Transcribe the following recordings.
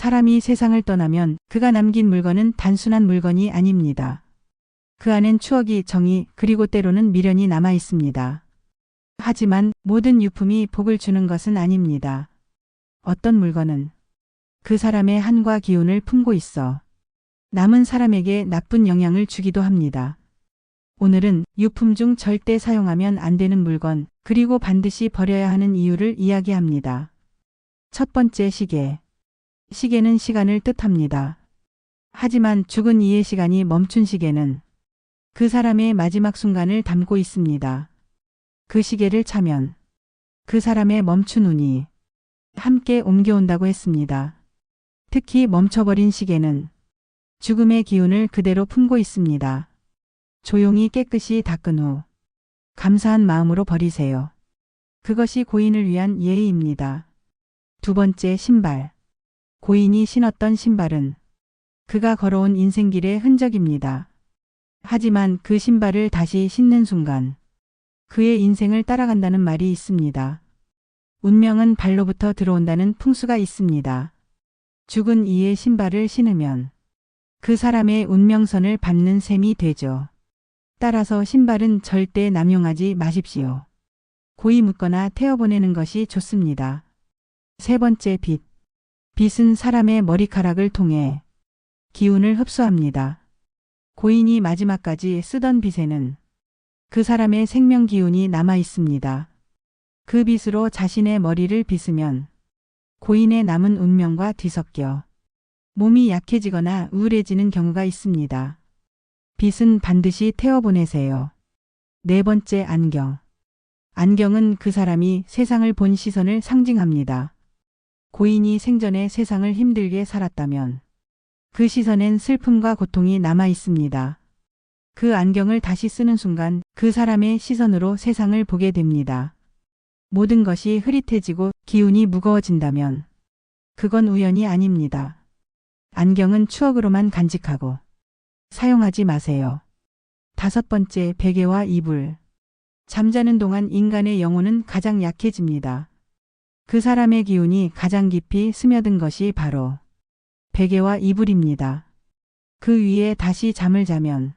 사람이 세상을 떠나면 그가 남긴 물건은 단순한 물건이 아닙니다. 그 안엔 추억이, 정이, 그리고 때로는 미련이 남아 있습니다. 하지만 모든 유품이 복을 주는 것은 아닙니다. 어떤 물건은 그 사람의 한과 기운을 품고 있어 남은 사람에게 나쁜 영향을 주기도 합니다. 오늘은 유품 중 절대 사용하면 안 되는 물건, 그리고 반드시 버려야 하는 이유를 이야기합니다. 첫 번째, 시계. 시계는 시간을 뜻합니다. 하지만 죽은 이의 시간이 멈춘 시계는 그 사람의 마지막 순간을 담고 있습니다. 그 시계를 차면 그 사람의 멈춘 운이 함께 옮겨온다고 했습니다. 특히 멈춰버린 시계는 죽음의 기운을 그대로 품고 있습니다. 조용히 깨끗이 닦은 후 감사한 마음으로 버리세요. 그것이 고인을 위한 예의입니다. 두 번째, 신발. 고인이 신었던 신발은 그가 걸어온 인생길의 흔적입니다. 하지만 그 신발을 다시 신는 순간 그의 인생을 따라간다는 말이 있습니다. 운명은 발로부터 들어온다는 풍수가 있습니다. 죽은 이의 신발을 신으면 그 사람의 운명선을 밟는 셈이 되죠. 따라서 신발은 절대 남용하지 마십시오. 고이 묻거나 태워보내는 것이 좋습니다. 세 번째, 빗. 빗은 사람의 머리카락을 통해 기운을 흡수합니다. 고인이 마지막까지 쓰던 빗에는 그 사람의 생명 기운이 남아 있습니다. 그 빗으로 자신의 머리를 빗으면 고인의 남은 운명과 뒤섞여 몸이 약해지거나 우울해지는 경우가 있습니다. 빗은 반드시 태워보내세요. 네 번째, 안경. 안경은 그 사람이 세상을 본 시선을 상징합니다. 고인이 생전에 세상을 힘들게 살았다면 그 시선엔 슬픔과 고통이 남아 있습니다. 그 안경을 다시 쓰는 순간 그 사람의 시선으로 세상을 보게 됩니다. 모든 것이 흐릿해지고 기운이 무거워진다면 그건 우연이 아닙니다. 안경은 추억으로만 간직하고 사용하지 마세요. 다섯 번째, 베개와 이불. 잠자는 동안 인간의 영혼은 가장 약해집니다. 그 사람의 기운이 가장 깊이 스며든 것이 바로 베개와 이불입니다. 그 위에 다시 잠을 자면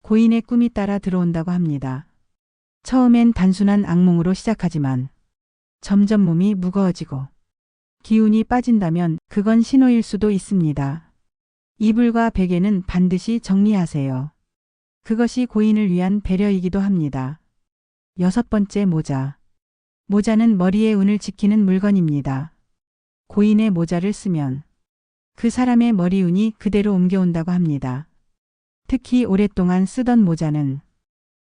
고인의 꿈이 따라 들어온다고 합니다. 처음엔 단순한 악몽으로 시작하지만 점점 몸이 무거워지고 기운이 빠진다면 그건 신호일 수도 있습니다. 이불과 베개는 반드시 정리하세요. 그것이 고인을 위한 배려이기도 합니다. 여섯 번째, 모자. 모자는 머리의 운을 지키는 물건입니다. 고인의 모자를 쓰면 그 사람의 머리 운이 그대로 옮겨온다고 합니다. 특히 오랫동안 쓰던 모자는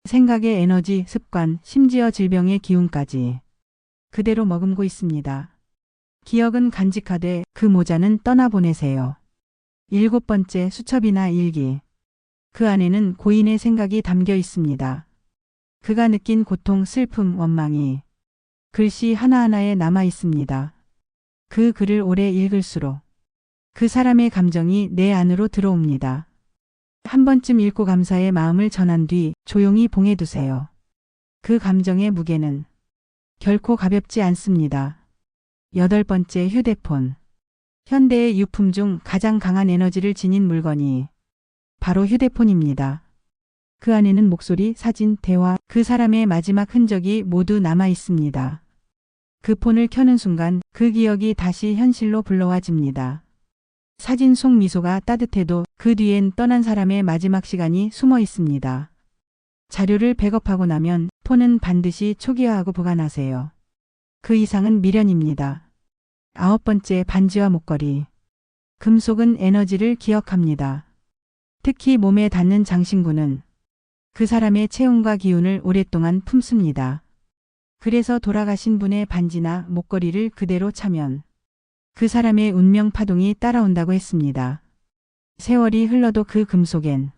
생각의 에너지, 습관, 심지어 질병의 기운까지 그대로 머금고 있습니다. 기억은 간직하되 그 모자는 떠나보내세요. 일곱 번째, 수첩이나 일기. 그 안에는 고인의 생각이 담겨 있습니다. 그가 느낀 고통, 슬픔, 원망이 글씨 하나하나에 남아 있습니다. 그 글을 오래 읽을수록 그 사람의 감정이 내 안으로 들어옵니다. 한 번쯤 읽고 감사의 마음을 전한 뒤 조용히 봉해두세요. 그 감정의 무게는 결코 가볍지 않습니다. 여덟 번째, 휴대폰. 현대의 유품 중 가장 강한 에너지를 지닌 물건이 바로 휴대폰입니다. 그 안에는 목소리, 사진, 대화, 그 사람의 마지막 흔적이 모두 남아 있습니다. 그 폰을 켜는 순간 그 기억이 다시 현실로 불러와집니다. 사진 속 미소가 따뜻해도 그 뒤엔 떠난 사람의 마지막 시간이 숨어 있습니다. 자료를 백업하고 나면 폰은 반드시 초기화하고 보관하세요. 그 이상은 미련입니다. 아홉 번째, 반지와 목걸이. 금속은 에너지를 기억합니다. 특히 몸에 닿는 장신구는 그 사람의 체온과 기운을 오랫동안 품습니다. 그래서 돌아가신 분의 반지나 목걸이를 그대로 차면 그 사람의 운명 파동이 따라온다고 했습니다. 세월이 흘러도 그 금속엔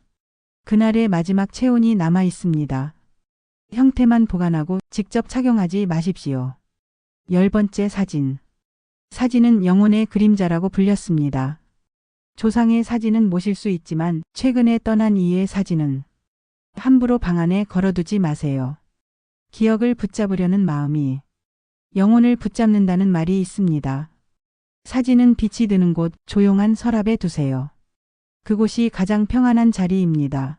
그날의 마지막 체온이 남아 있습니다. 형태만 보관하고 직접 착용하지 마십시오. 열 번째, 사진. 사진은 영혼의 그림자라고 불렸습니다. 조상의 사진은 모실 수 있지만 최근에 떠난 이의 사진은 함부로 방 안에 걸어두지 마세요. 기억을 붙잡으려는 마음이 영혼을 붙잡는다는 말이 있습니다. 사진은 빛이 드는 곳, 조용한 서랍에 두세요. 그곳이 가장 평안한 자리입니다.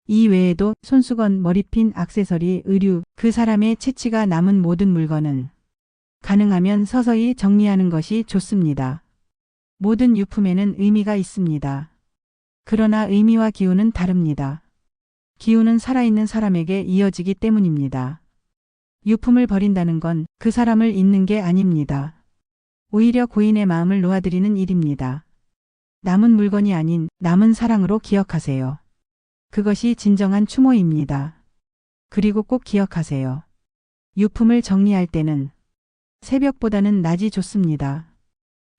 이 외에도 손수건, 머리핀, 액세서리, 의류, 그 사람의 채취가 남은 모든 물건은 가능하면 서서히 정리하는 것이 좋습니다. 모든 유품에는 의미가 있습니다. 그러나 의미와 기운은 다릅니다. 기운은 살아있는 사람에게 이어지기 때문입니다. 유품을 버린다는 건 그 사람을 잊는 게 아닙니다. 오히려 고인의 마음을 놓아드리는 일입니다. 남은 물건이 아닌 남은 사랑으로 기억하세요. 그것이 진정한 추모입니다. 그리고 꼭 기억하세요. 유품을 정리할 때는 새벽보다는 낮이 좋습니다.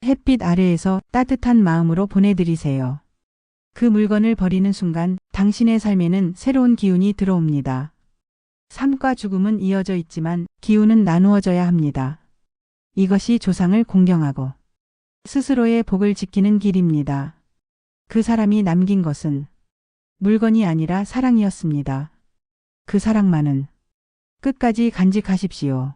햇빛 아래에서 따뜻한 마음으로 보내드리세요. 그 물건을 버리는 순간 당신의 삶에는 새로운 기운이 들어옵니다. 삶과 죽음은 이어져 있지만 기운은 나누어져야 합니다. 이것이 조상을 공경하고 스스로의 복을 지키는 길입니다. 그 사람이 남긴 것은 물건이 아니라 사랑이었습니다. 그 사랑만은 끝까지 간직하십시오.